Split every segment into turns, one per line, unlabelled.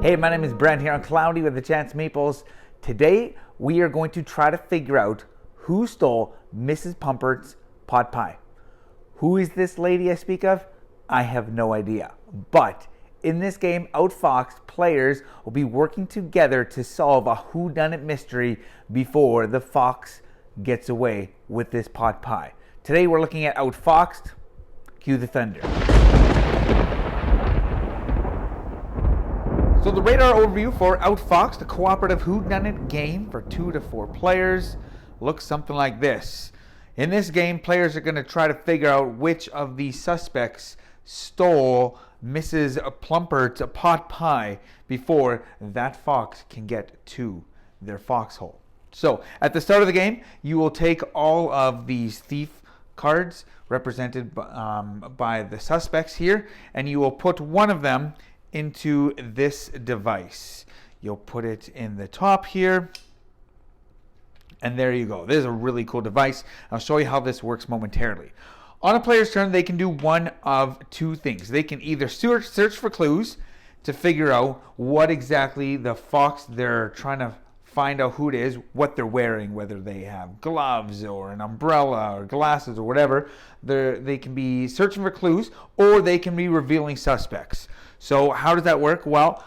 Hey, my name is Brent here on Cloudy with the Chance of Meeples. Today, we are going to try to figure out who stole Mrs. Plumpert's pot pie. Who is this lady I speak of? I have no idea. But in this game, Outfoxed, players will be working together to solve a whodunit mystery before the fox gets away with this pot pie. Today, we're looking at Outfoxed. Cue the thunder. So the radar overview for Outfoxed, a cooperative whodunit game for 2 to 4 players, looks something like this. In this game, players are going to try to figure out which of the suspects stole Mrs. Plumpert's pot pie before that fox can get to their foxhole. So at the start of the game, you will take all of these thief cards represented by the suspects here, and you will put one of them into this device. You'll put it in the top here, and there you go. This is a really cool device. I'll show you how this works momentarily. On a player's turn, they can do one of two things. They can either search for clues to figure out what exactly the fox they're trying to find out who it is, what they're wearing, whether they have gloves or an umbrella or glasses or whatever. They can be searching for clues, or they can be revealing suspects. So how does that work? Well,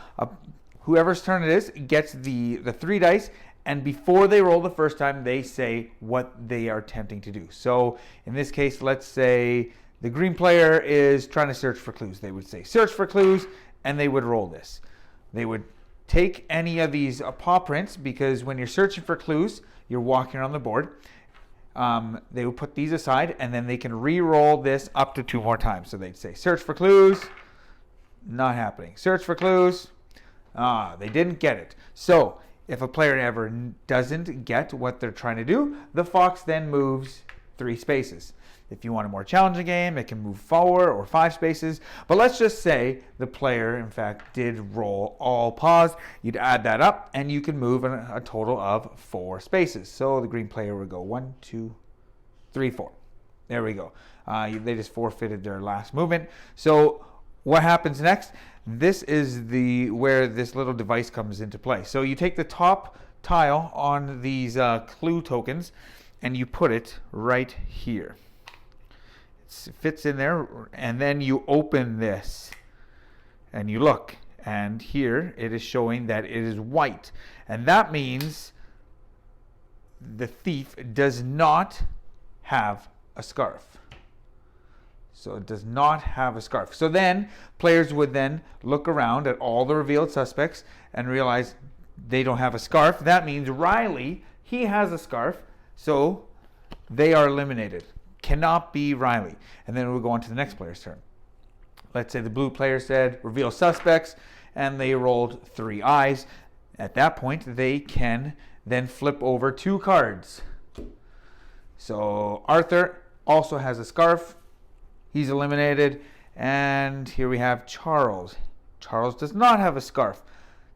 whoever's turn it is gets the 3 dice, and before they roll the first time, they say what they are attempting to do. So in this case, let's say the green player is trying to search for clues. They would say search for clues, and they would roll this. They would take any of these paw prints, because when you're searching for clues, you're walking around the board. They would put these aside, and then they can re-roll this up to 2 more times. So they'd say search for clues, not happening. Search for clues, they didn't get it. So if a player ever doesn't get what they're trying to do, the fox then moves 3 spaces. If you want a more challenging game, it can move 4 or 5 spaces. But let's just say the player, in fact, did roll all paws. You'd add that up, and you can move a total of 4 spaces. So the green player would go 1, 2, 3, 4. There we go. They just forfeited their last movement. So what happens next? This is where this little device comes into play. So you take the top tile on these clue tokens, and you put it right here. It fits in there, and then you open this, and you look, and here it is showing that it is white, and that means the thief does not have a scarf. So it does not have a scarf. So then players would then look around at all the revealed suspects and realize they don't have a scarf. That means Riley, he has a scarf, so they are eliminated. Cannot be Riley. And then we'll go on to the next player's turn. Let's say the blue player said reveal suspects, and they rolled 3 eyes. At that point, they can then flip over 2 cards. So Arthur also has a scarf. He's eliminated. And here we have Charles. Charles does not have a scarf,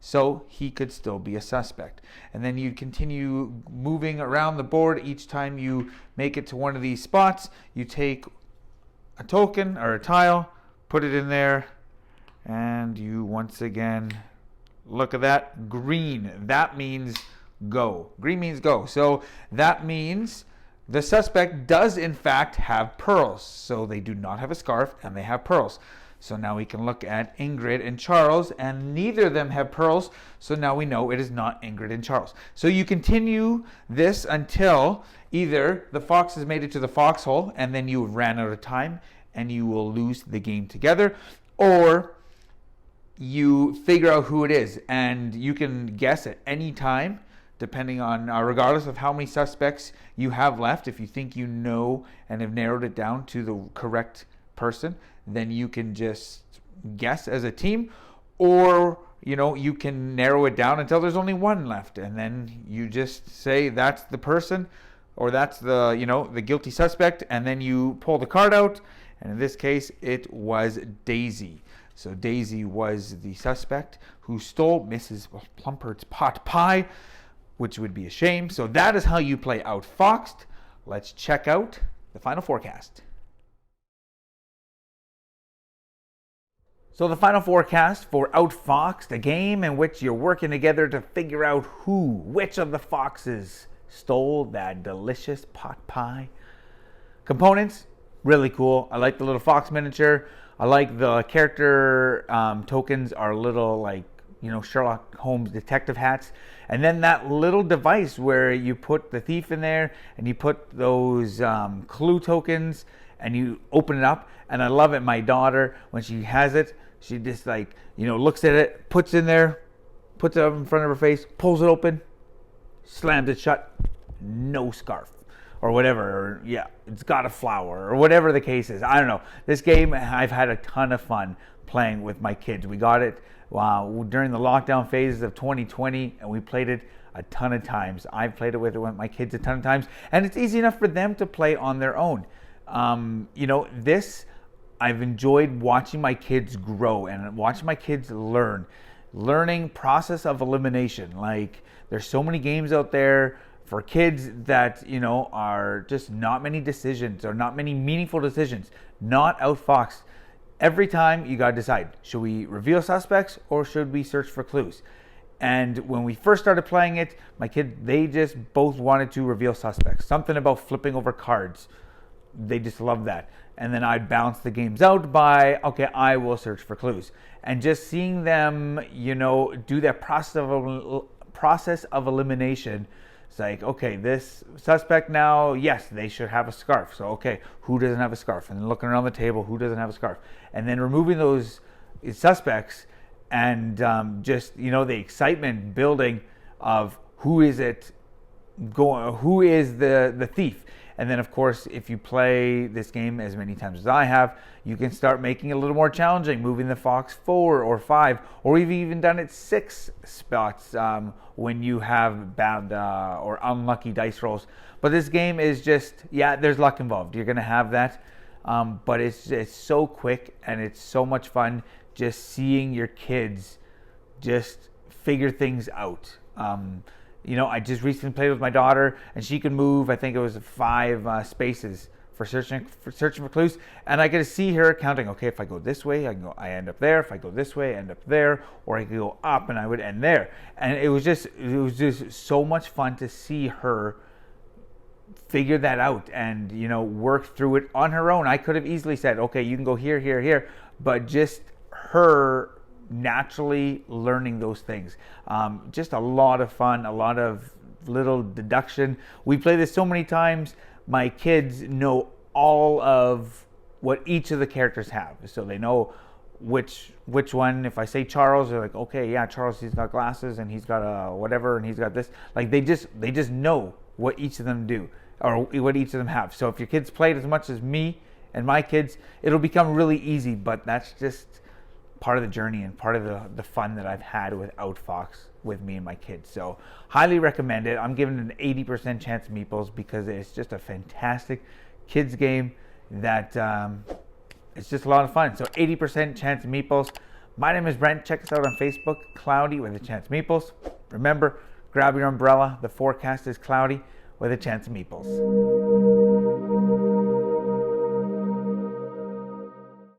so he could still be a suspect. And then you continue moving around the board. Each time you make it to one of these spots, you take a token or a tile, put it in there, and you once again look at that. Green, that means go. Green means go. So that means the suspect does in fact have pearls. So they do not have a scarf, and they have pearls. So now we can look at Ingrid and Charles, and neither of them have pearls. So now we know it is not Ingrid and Charles. So you continue this until either the fox has made it to the foxhole, and then you ran out of time, and you will lose the game together, or you figure out who it is, and you can guess at any time, depending on, regardless of how many suspects you have left. If you think you know and have narrowed it down to the correct person, then you can just guess as a team, or you can narrow it down until there's only one left, and then you just say that's the person, or that's the guilty suspect, and then you pull the card out, and in this case it was Daisy. So Daisy was the suspect who stole Mrs. Plumpert's pot pie, which would be a shame. So that is how you play Outfoxed. Let's check out the final forecast. So the final forecast for Outfoxed, a game in which you're working together to figure out which of the foxes stole that delicious pot pie. Components, really cool. I like the little fox miniature. I like the character tokens are little like, Sherlock Holmes detective hats. And then that little device where you put the thief in there and you put those clue tokens and you open it up. And I love it. My daughter, when she has it, she just looks at it, puts it in there, puts it up in front of her face, pulls it open, slams it shut, no scarf or whatever. Or, it's got a flower or whatever the case is. I don't know. This game, I've had a ton of fun playing with my kids. We got it during the lockdown phases of 2020, and we played it a ton of times. I've played it with my kids a ton of times, and it's easy enough for them to play on their own. I've enjoyed watching my kids grow and watching my kids learning process of elimination. Like, there's so many games out there for kids that, are just not many decisions or not many meaningful decisions. Not Outfoxed. Every time you got to decide, should we reveal suspects or should we search for clues? And when we first started playing it, my kids, they just both wanted to reveal suspects. Something about flipping over cards. They just love that. And then I'd balance the games out by, okay, I will search for clues. And just seeing them, do that process of elimination. It's like, okay, this suspect now, yes, they should have a scarf. So, okay, who doesn't have a scarf? And then looking around the table, who doesn't have a scarf? And then removing those suspects and the excitement building of who is the thief. And then, of course, if you play this game as many times as I have, you can start making it a little more challenging, moving the fox 4 or 5, or you've even done it 6 spots when you have bad or unlucky dice rolls. But this game is just, there's luck involved. You're going to have that. But it's so quick and it's so much fun just seeing your kids just figure things out. I just recently played with my daughter, and she could move, I think it was 5 spaces for searching for clues, and I get to see her counting. Okay, if I go this way, I end up there. If I go this way, I end up there, or I could go up, and I would end there. And it was just so much fun to see her figure that out and work through it on her own. I could have easily said, okay, you can go here, here, here, but just her naturally learning those things. Just a lot of fun, a lot of little deduction. We play this so many times. My kids know all of what each of the characters have, so they know which one. If I say Charles, they're like, okay, yeah, Charles, he's got glasses and he's got a whatever and he's got this. Like, they just know what each of them do or what each of them have. So if your kids played as much as me and my kids, it'll become really easy. But that's just part of the journey and part of the fun that I've had with Outfoxed with me and my kids. So highly recommend it. I'm giving it an 80% Chance of Meeples because it's just a fantastic kids game that it's just a lot of fun. So 80% Chance of Meeples. My name is Brent. Check us out on Facebook, Cloudy with a Chance of Meeples. Remember, grab your umbrella. The forecast is cloudy with a Chance of Meeples.